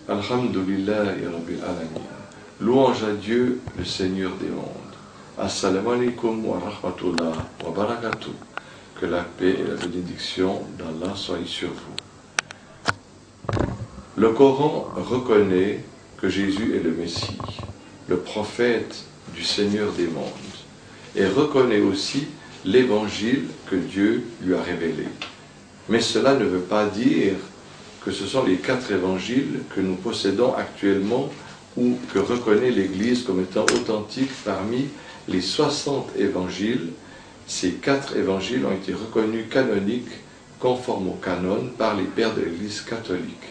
Alhamdulillahi Rabbil Alamin. Louange à Dieu, le Seigneur des mondes. Assalamu alaikum wa rahmatullah wa barakatuh. Que la paix et la bénédiction d'Allah soient sur vous. Le Coran reconnaît que Jésus est le Messie, le prophète du Seigneur des mondes, et reconnaît aussi l'évangile que Dieu lui a révélé. Mais cela ne veut pas dire que ce sont les 4 évangiles que nous possédons actuellement ou que reconnaît l'Église comme étant authentiques parmi les 60 évangiles. Ces 4 évangiles ont été reconnus canoniques, conformes au canon, par les pères de l'Église catholique.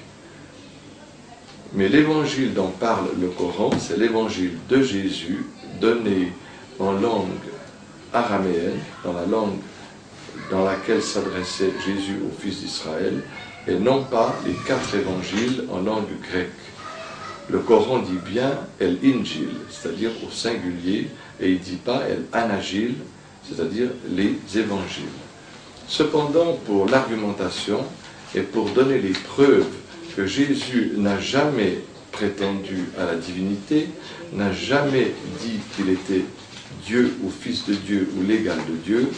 Mais l'évangile dont parle le Coran, c'est l'évangile de Jésus, donné en langue araméenne, dans la langue dans laquelle s'adressait Jésus aux fils d'Israël, et non pas les 4 évangiles en langue grecque. Le Coran dit bien El Injil, c'est-à-dire au singulier, et il ne dit pas El Anajil, c'est-à-dire les évangiles. Cependant, pour l'argumentation et pour donner les preuves que Jésus n'a jamais prétendu à la divinité, n'a jamais dit qu'il était Dieu ou fils de Dieu ou l'égal de Dieu,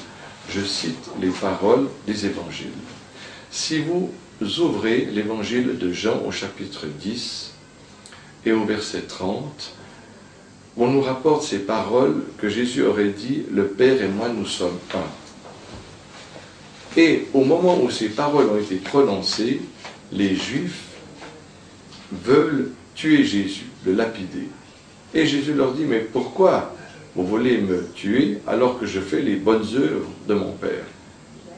je cite les paroles des évangiles. Si vous ouvrez l'évangile de Jean au chapitre 10 et au verset 30, on nous rapporte ces paroles que Jésus aurait dit « Le Père et moi, nous sommes un ». Et au moment où ces paroles ont été prononcées, les Juifs veulent tuer Jésus, le lapider. Et Jésus leur dit « Mais pourquoi vous voulez me tuer alors que je fais les bonnes œuvres de mon Père ?»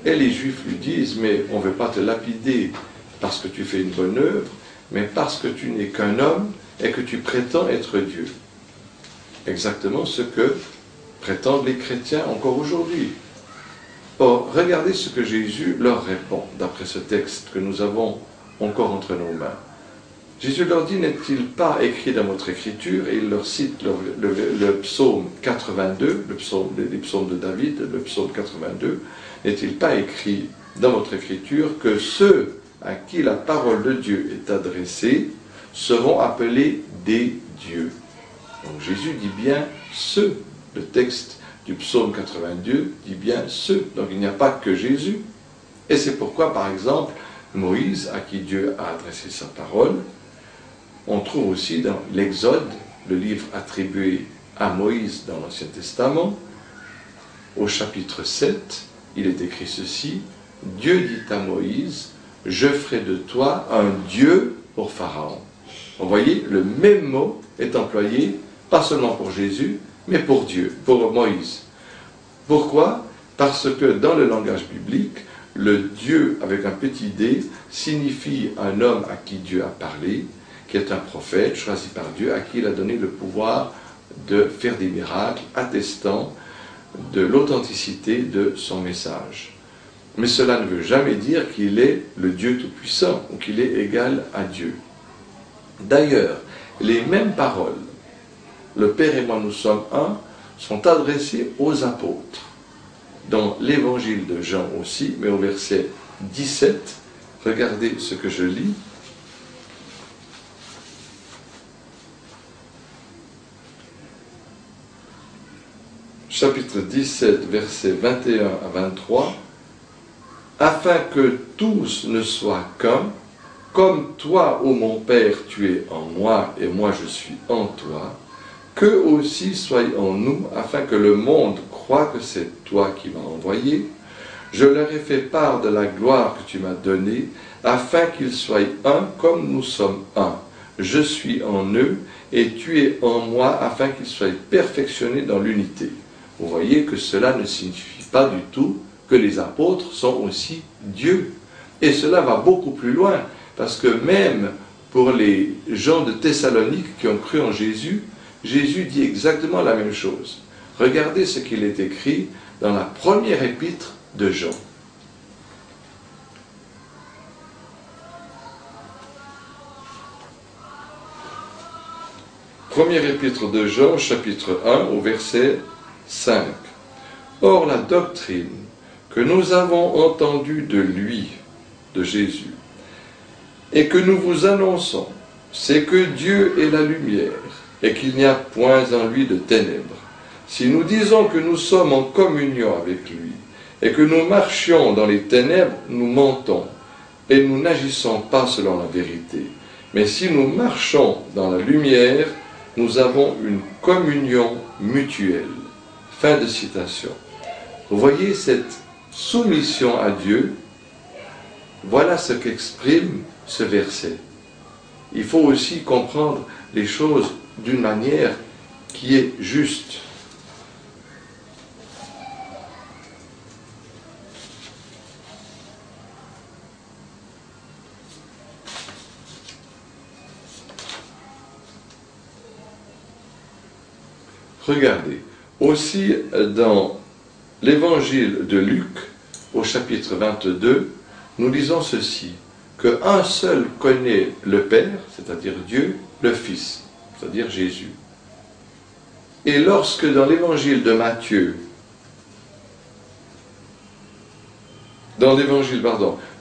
Et les Juifs lui disent « Mais on ne veut pas te lapider parce que tu fais une bonne œuvre, mais parce que tu n'es qu'un homme et que tu prétends être Dieu. » Exactement ce que prétendent les chrétiens encore aujourd'hui. Or, regardez ce que Jésus leur répond, d'après ce texte que nous avons encore entre nos mains. Jésus leur dit, n'est-il pas écrit dans votre écriture, et il leur cite le psaume 82, les psaumes de David, le psaume 82, n'est-il pas écrit dans votre écriture que ceux à qui la parole de Dieu est adressée seront appelés des dieux. Donc Jésus dit bien ceux, le texte du psaume 82 dit bien ceux, donc il n'y a pas que Jésus. Et c'est pourquoi, par exemple, Moïse, à qui Dieu a adressé sa parole, on trouve aussi dans l'Exode, le livre attribué à Moïse dans l'Ancien Testament, au chapitre 7, il est écrit ceci, « Dieu dit à Moïse, je ferai de toi un Dieu pour Pharaon. » Vous voyez, le même mot est employé, pas seulement pour Jésus, mais pour Dieu, pour Moïse. Pourquoi? Parce que dans le langage biblique, le Dieu avec un petit d signifie un homme à qui Dieu a parlé, qui est un prophète choisi par Dieu, à qui il a donné le pouvoir de faire des miracles attestant de l'authenticité de son message. Mais cela ne veut jamais dire qu'il est le Dieu Tout-Puissant ou qu'il est égal à Dieu. D'ailleurs, les mêmes paroles, le Père et moi nous sommes un, sont adressées aux apôtres. Dans l'évangile de Jean aussi, mais au verset 17, regardez ce que je lis. Chapitre 17, versets 21 à 23, « Afin que tous ne soient qu'un, comme toi, ô mon Père, tu es en moi et moi je suis en toi, qu'eux aussi soient en nous, afin que le monde croie que c'est toi qui m'as envoyé. Je leur ai fait part de la gloire que tu m'as donnée, afin qu'ils soient un comme nous sommes un. Je suis en eux et tu es en moi, afin qu'ils soient perfectionnés dans l'unité. » Vous voyez que cela ne signifie pas du tout que les apôtres sont aussi Dieu. Et cela va beaucoup plus loin, parce que même pour les gens de Thessalonique qui ont cru en Jésus, Jésus dit exactement la même chose. Regardez ce qu'il est écrit dans la première épître de Jean. Première épître de Jean, chapitre 1, au verset 5. Or, la doctrine que nous avons entendue de lui, de Jésus, et que nous vous annonçons, c'est que Dieu est la lumière, et qu'il n'y a point en lui de ténèbres. Si nous disons que nous sommes en communion avec lui, et que nous marchions dans les ténèbres, nous mentons, et nous n'agissons pas selon la vérité. Mais si nous marchons dans la lumière, nous avons une communion mutuelle. Fin de citation. Vous voyez cette soumission à Dieu, voilà ce qu'exprime ce verset. Il faut aussi comprendre les choses d'une manière qui est juste. Regardez, aussi dans l'évangile de Luc, au chapitre 22, nous lisons ceci, qu'un seul connaît le Père, c'est-à-dire Dieu, le Fils, c'est-à-dire Jésus. Et lorsque dans l'évangile de Matthieu,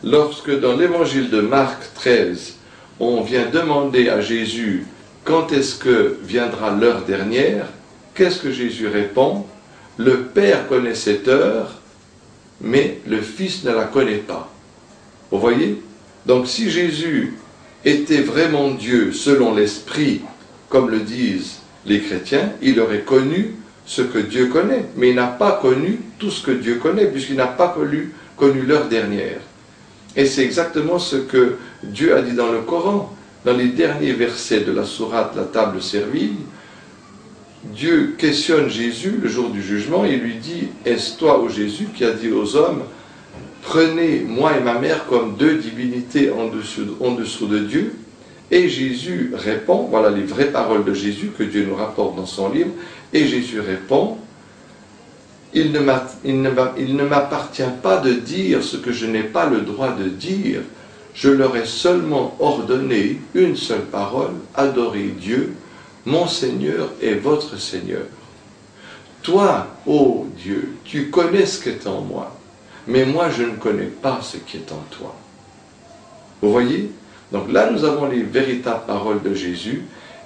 lorsque dans l'évangile de Marc 13, on vient demander à Jésus quand est-ce que viendra l'heure dernière, qu'est-ce que Jésus répond? Le Père connaît cette heure, mais le Fils ne la connaît pas. Vous voyez? Donc si Jésus était vraiment Dieu selon l'Esprit, comme le disent les chrétiens, il aurait connu ce que Dieu connaît, mais il n'a pas connu tout ce que Dieu connaît, puisqu'il n'a pas connu l'heure dernière. Et c'est exactement ce que Dieu a dit dans le Coran, dans les derniers versets de la sourate La table servie. Dieu questionne Jésus le jour du jugement et lui dit « Est-ce toi, ô Jésus, qui as dit aux hommes, prenez moi et ma mère comme deux divinités en dessous de Dieu ?» Et Jésus répond, voilà les vraies paroles de Jésus que Dieu nous rapporte dans son livre, et Jésus répond « Il ne m'appartient pas de dire ce que je n'ai pas le droit de dire, je leur ai seulement ordonné une seule parole, adorer Dieu, mon Seigneur est votre Seigneur. Toi, ô Dieu, tu connais ce qui est en moi, mais moi je ne connais pas ce qui est en toi. » Vous voyez? Donc là nous avons les véritables paroles de Jésus,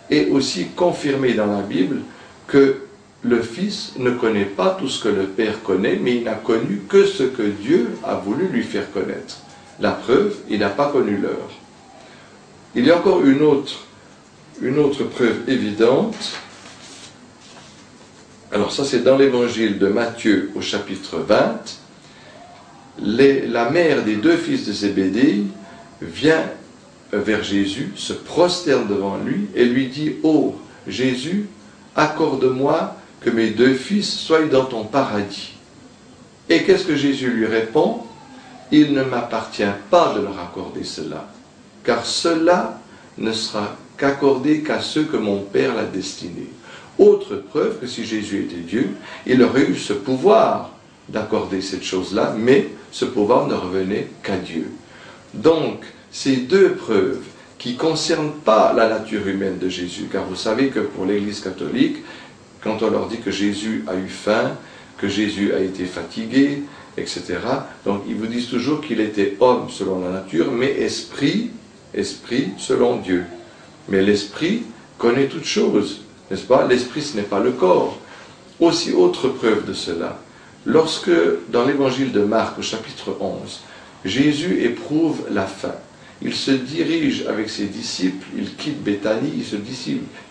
et aussi confirmé dans la Bible que le Fils ne connaît pas tout ce que le Père connaît, mais il n'a connu que ce que Dieu a voulu lui faire connaître. La preuve, il n'a pas connu l'heure. Il y a encore une autre preuve évidente. Alors ça c'est dans l'évangile de Matthieu au chapitre 20. La mère des deux fils de Zébédée vient vers Jésus, se prosterne devant lui et lui dit « Oh Jésus, accorde-moi que mes deux fils soient dans ton paradis. » Et qu'est-ce que Jésus lui répond? « Il ne m'appartient pas de leur accorder cela, car cela ne sera qu'accordé qu'à ceux que mon Père l'a destiné. » Autre preuve que si Jésus était Dieu, il aurait eu ce pouvoir d'accorder cette chose-là, mais ce pouvoir ne revenait qu'à Dieu. Donc, ces deux preuves qui ne concernent pas la nature humaine de Jésus, car vous savez que pour l'Église catholique, quand on leur dit que Jésus a eu faim, que Jésus a été fatigué, etc., donc ils vous disent toujours qu'il était homme selon la nature, mais esprit selon Dieu. Mais l'esprit connaît toutes choses, n'est-ce pas? L'esprit, ce n'est pas le corps. Aussi, autre preuve de cela, lorsque dans l'évangile de Marc, au chapitre 11, Jésus éprouve la faim, il se dirige avec ses disciples, il quitte Béthanie, il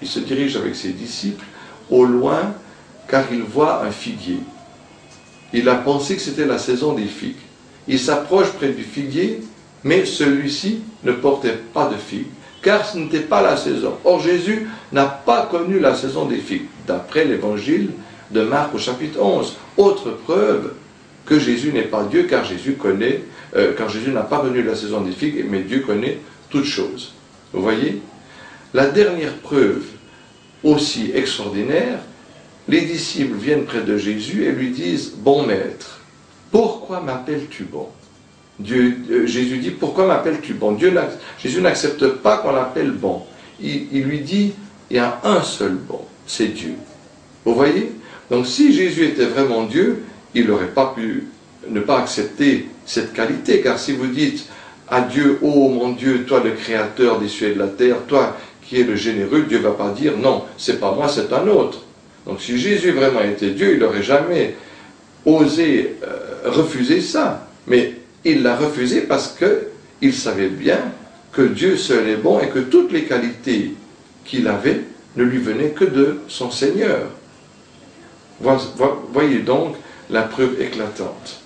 se dirige avec ses disciples au loin, car il voit un figuier. Il a pensé que c'était la saison des figues. Il s'approche près du figuier, mais celui-ci ne portait pas de figues, car ce n'était pas la saison. Or Jésus n'a pas connu la saison des figues, d'après l'évangile de Marc au chapitre 11. Autre preuve que Jésus n'est pas Dieu, car Jésus n'a pas connu la saison des figues, mais Dieu connaît toutes choses. Vous voyez? La dernière preuve, aussi extraordinaire, les disciples viennent près de Jésus et lui disent « Bon maître, pourquoi m'appelles-tu bon ?» Jésus dit « Pourquoi m'appelles-tu bon ?» Jésus n'accepte pas qu'on l'appelle bon. Il lui dit « Il y a un seul bon, c'est Dieu. » Vous voyez? Donc si Jésus était vraiment Dieu, il n'aurait pas pu ne pas accepter cette qualité, car si vous dites à Dieu, oh mon Dieu, toi le créateur des cieux et de la terre, toi qui es le généreux, Dieu ne va pas dire non, c'est pas moi, c'est un autre. Donc si Jésus vraiment était Dieu, il n'aurait jamais osé refuser ça. Mais il l'a refusé parce qu'il savait bien que Dieu seul est bon et que toutes les qualités qu'il avait ne lui venaient que de son Seigneur. Voyez donc la preuve éclatante.